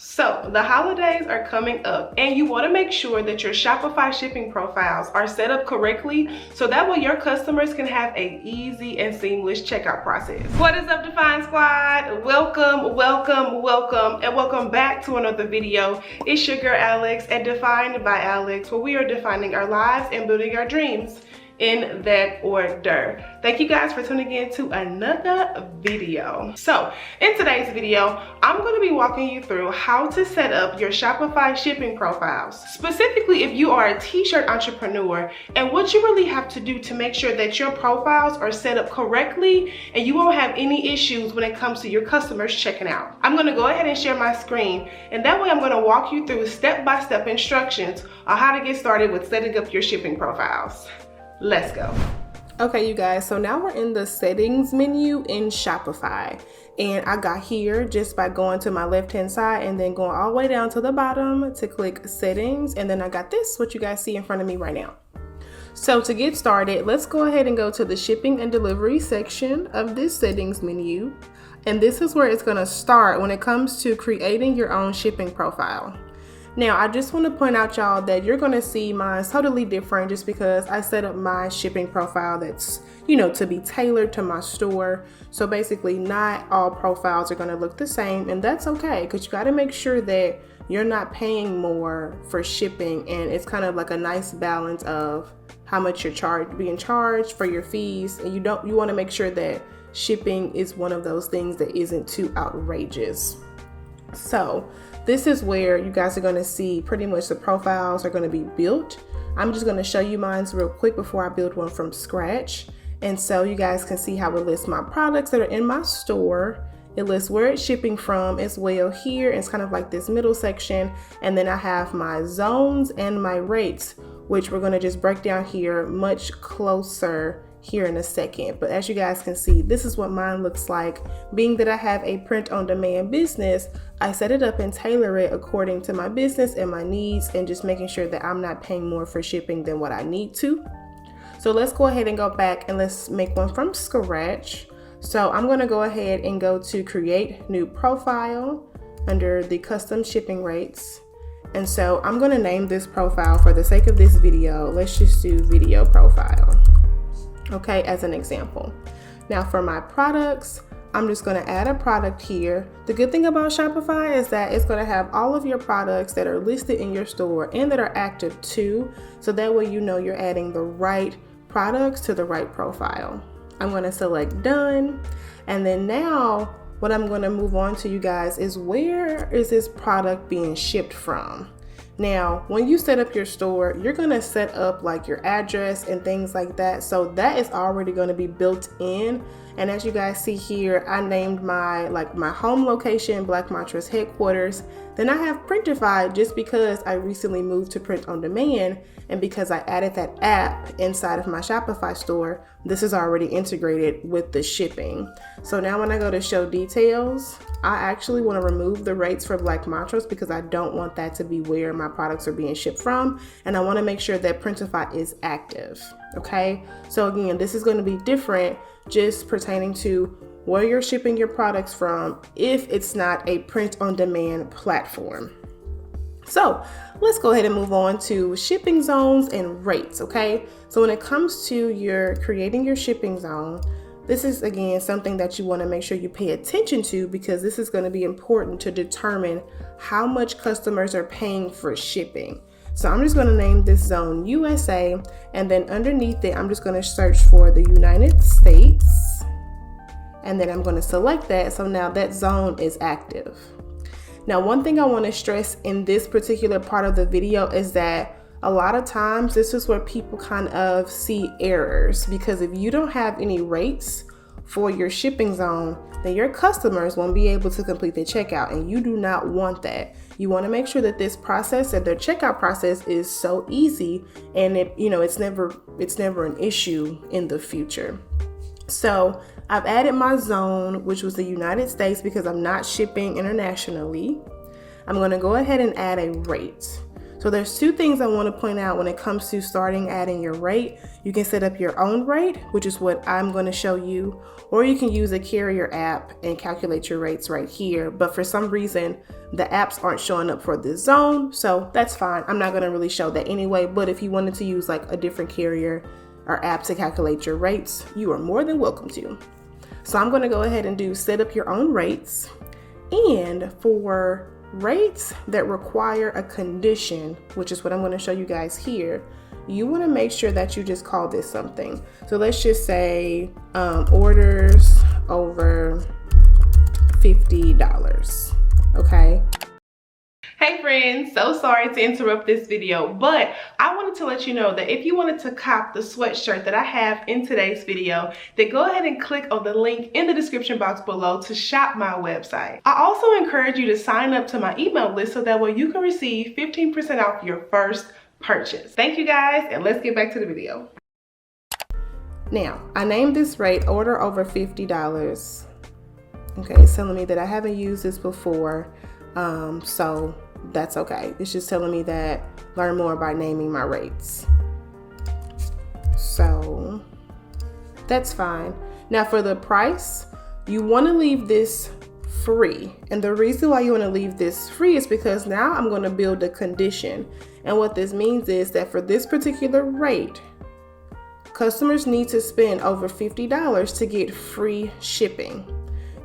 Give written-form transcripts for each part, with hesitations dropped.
So the holidays are coming up and you want to make sure that your Shopify shipping profiles are set up correctly so that way your customers can have an easy and seamless checkout process. What is up, Define Squad? Welcome and welcome back to another video. It's your girl Alex at Defined by Alex, where we are defining our lives and building our dreams in that order. Thank you guys for tuning in to another video. So in today's video, I'm going to be walking you through how to set up your Shopify shipping profiles, specifically if you are a t-shirt entrepreneur, and what you really have to do to make sure that your profiles are set up correctly and you won't have any issues when it comes to your customers checking out. I'm going to go ahead and share my screen, and that way I'm going to walk you through step-by-step instructions on how to get started with setting up your shipping profiles. Let's go. Okay, you guys, so now we're in the settings menu in Shopify, and I got here just by going to my left hand side and then going all the way down to the bottom to click settings, and then I got this, what you guys see in front of me right now. So to get started, let's go ahead and go to the shipping and delivery section of this settings menu, and this is where it's going to start when it comes to creating your own shipping profile. Now, I just want to point out, y'all, that you're going to see mine totally different just because I set up my shipping profile that's, to be tailored to my store. So basically, not all profiles are going to look the same, and that's okay because you got to make sure that you're not paying more for shipping, and it's kind of like a nice balance of how much you're being charged for your fees, and you want to make sure that shipping is one of those things that isn't too outrageous. So this is where you guys are going to see pretty much the profiles are going to be built. I'm just going to show you mine real quick before I build one from scratch. And so you guys can see how it lists my products that are in my store. It lists where it's shipping from as well here. It's kind of like this middle section. And then I have my zones and my rates, which we're going to just break down here much closer here in a second. But as you guys can see, this is what mine looks like. Being that I have a print-on-demand business, I set it up and tailor it according to my business and my needs, and just making sure that I'm not paying more for shipping than what I need to. So let's go ahead and go back and let's make one from scratch. So I'm going to go ahead and go to create new profile under the custom shipping rates. And so I'm going to name this profile, for the sake of this video, let's just do video profile. Okay, as an example. Now for my products, I'm just going to add a product here. The good thing about Shopify is that it's going to have all of your products that are listed in your store and that are active too. So that way you're adding the right products to the right profile. I'm going to select done. And then now what I'm going to move on to, you guys, is where is this product being shipped from? Now, when you set up your store, you're going to set up like your address and things like that. So that is already going to be built in. And as you guys see here, I named my home location, Black Mantra's headquarters. Then I have Printify just because I recently moved to print on demand, and because I added that app inside of my Shopify store, this is already integrated with the shipping. So now when I go to show details, I actually want to remove the rates for Black Mantras because I don't want that to be where my products are being shipped from. And I want to make sure that Printify is active. Okay. So again, this is going to be different just pertaining to where you're shipping your products from if it's not a print on demand platform. So let's go ahead and move on to shipping zones and rates. Okay. So when it comes to your creating your shipping zone, this is, again, something that you want to make sure you pay attention to because this is going to be important to determine how much customers are paying for shipping. So I'm just going to name this zone USA, and then underneath it, I'm just going to search for the United States, and then I'm going to select that. So now that zone is active. Now, one thing I want to stress in this particular part of the video is that a lot of times this is where people kind of see errors, because if you don't have any rates for your shipping zone, then your customers won't be able to complete the checkout, and you do not want that. You want to make sure that this process and their checkout process is so easy, and it's never an issue in the future. So I've added my zone, which was the United States, because I'm not shipping internationally. I'm going to go ahead and add a rate. So there's two things I want to point out when it comes to starting adding your rate. You can set up your own rate, which is what I'm going to show you, or you can use a carrier app and calculate your rates right here. But for some reason, the apps aren't showing up for this zone, so that's fine. I'm not going to really show that anyway, but if you wanted to use like a different carrier or app to calculate your rates, you are more than welcome to. So I'm going to go ahead and do set up your own rates. And for rates that require a condition, which is what I'm going to show you guys here, you want to make sure that you just call this something. So let's just say orders over $50. Okay. Hey friends, so sorry to interrupt this video, but I wanted to let you know that if you wanted to cop the sweatshirt that I have in today's video, then go ahead and click on the link in the description box below to shop my website. I also encourage you to sign up to my email list so that way you can receive 15% off your first purchase. Thank you guys, and let's get back to the video. Now, I named this rate order over $50. Okay, it's telling me that I haven't used this before, so that's okay. It's just telling me that learn more by naming my rates. So that's fine. Now for the price, you want to leave this free. And the reason why you want to leave this free is because now I'm going to build a condition. And what this means is that for this particular rate, customers need to spend over $50 to get free shipping.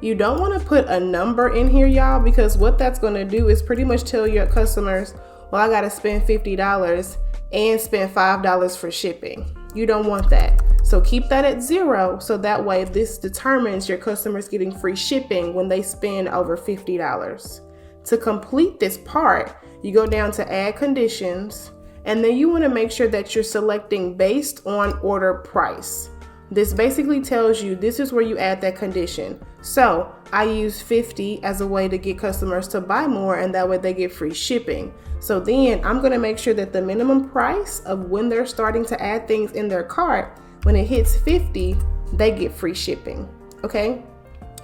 You don't want to put a number in here, y'all, because what that's going to do is pretty much tell your customers, well, I got to spend $50 and spend $5 for shipping. You don't want that. So keep that at 0. So that way this determines your customers getting free shipping when they spend over $50. To complete this part, you go down to add conditions, and then you want to make sure that you're selecting based on order price. This basically tells you this is where you add that condition. So I use 50 as a way to get customers to buy more, and that way they get free shipping. So then I'm going to make sure that the minimum price of when they're starting to add things in their cart, when it hits 50, they get free shipping. Okay,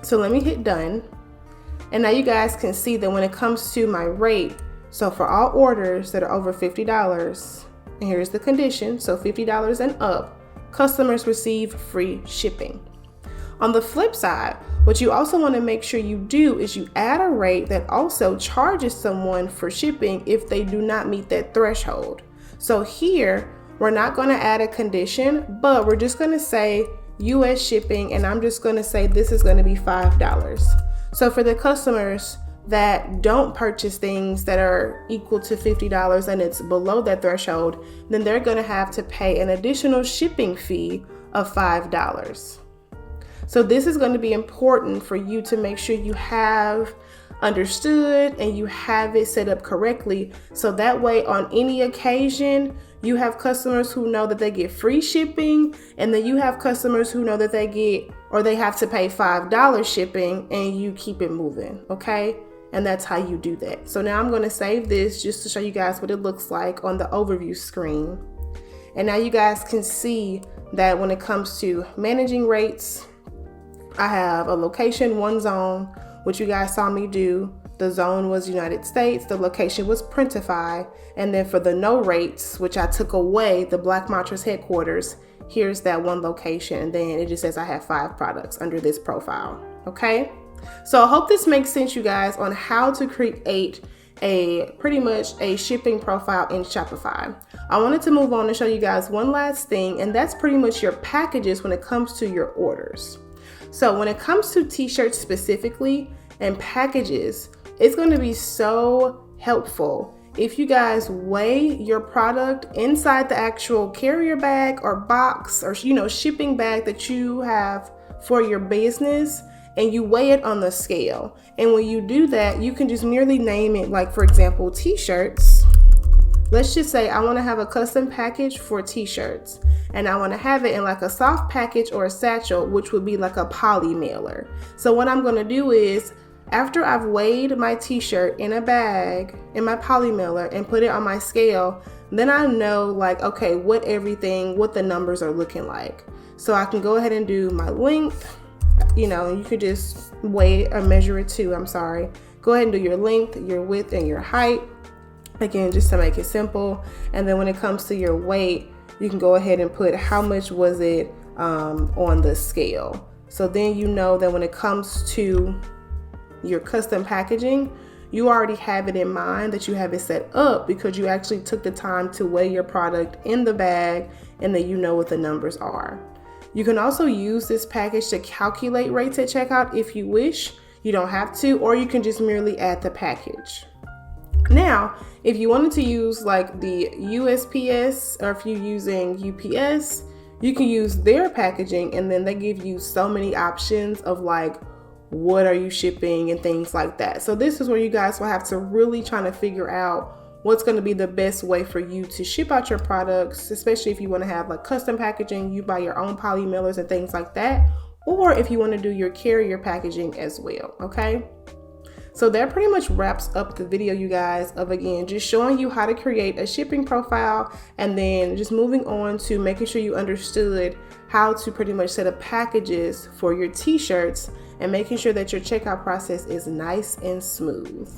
so let me hit done. And now you guys can see that when it comes to my rate, so for all orders that are over $50, and here's the condition, so $50 and up, customers receive free shipping. On the flip side, what you also want to make sure you do is you add a rate that also charges someone for shipping if they do not meet that threshold. So here, we're not going to add a condition, but we're just going to say US shipping, and I'm just going to say this is going to be $5. So for the customers that don't purchase things that are equal to $50 and it's below that threshold, then they're going to have to pay an additional shipping fee of $5. So this is going to be important for you to make sure you have understood and you have it set up correctly. So that way on any occasion, you have customers who know that they get free shipping, and then you have customers who know that they get, or they have to pay $5 shipping, and you keep it moving. Okay. And that's how you do that. So now I'm going to save this just to show you guys what it looks like on the overview screen. And now you guys can see that when it comes to managing rates, I have a location, one zone, which you guys saw me do. The zone was United States, the location was Printify, and then for the no rates, which I took away, the Black Mattress headquarters, here's that one location, and then it just says I have 5 products under this profile. Okay, so I hope this makes sense, you guys, on how to create pretty much a shipping profile in Shopify. I wanted to move on and show you guys one last thing, and that's pretty much your packages when it comes to your orders. So when it comes to t-shirts specifically and packages, it's going to be so helpful if you guys weigh your product inside the actual carrier bag or box or shipping bag that you have for your business, and you weigh it on the scale. And when you do that, you can just merely name it, like for example, t-shirts. Let's just say I want to have a custom package for t-shirts, and I want to have it in like a soft package or a satchel, which would be like a poly mailer. So what I'm going to do is, after I've weighed my t-shirt in a bag in my poly mailer and put it on my scale, then I know like, okay, what the numbers are looking like. So I can go ahead and do my length, you could just weigh or measure it too, Go ahead and do your length, your width, and your height. Again, just to make it simple. And then when it comes to your weight, you can go ahead and put how much was it on the scale. So then you know that when it comes to your custom packaging, you already have it in mind, that you have it set up because you actually took the time to weigh your product in the bag and that you know what the numbers are. You can also use this package to calculate rates at checkout if you wish. You don't have to, or you can just merely add the package. Now, if you wanted to use like the USPS, or if you're using UPS, you can use their packaging, and then they give you so many options of like, what are you shipping and things like that. So this is where you guys will have to really try to figure out what's going to be the best way for you to ship out your products, especially if you want to have like custom packaging, you buy your own poly mailers and things like that, or if you want to do your carrier packaging as well. Okay. So that pretty much wraps up the video, you guys, of again, just showing you how to create a shipping profile, and then just moving on to making sure you understood how to pretty much set up packages for your t-shirts and making sure that your checkout process is nice and smooth.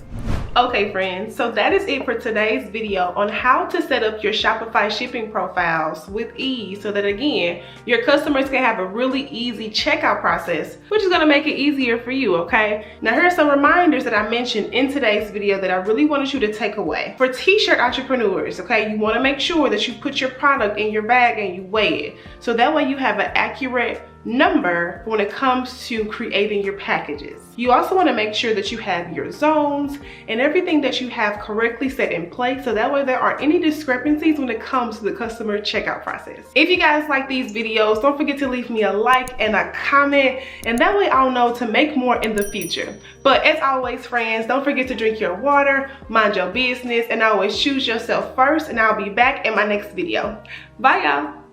Okay friends, so that is it for today's video on how to set up your Shopify shipping profiles with ease, so that again, your customers can have a really easy checkout process, which is gonna make it easier for you, okay? Now here are some reminders that I mentioned in today's video that I really wanted you to take away. For t-shirt entrepreneurs, okay, you wanna make sure that you put your product in your bag and you weigh it. So that way you have an accurate number when it comes to creating your packages. You also want to make sure that you have your zones and everything that you have correctly set in place, so that way there aren't any discrepancies when it comes to the customer checkout process. If you guys like these videos, don't forget to leave me a like and a comment, and that way I'll know to make more in the future. But as always friends, don't forget to drink your water, mind your business, and always choose yourself first, and I'll be back in my next video. Bye y'all.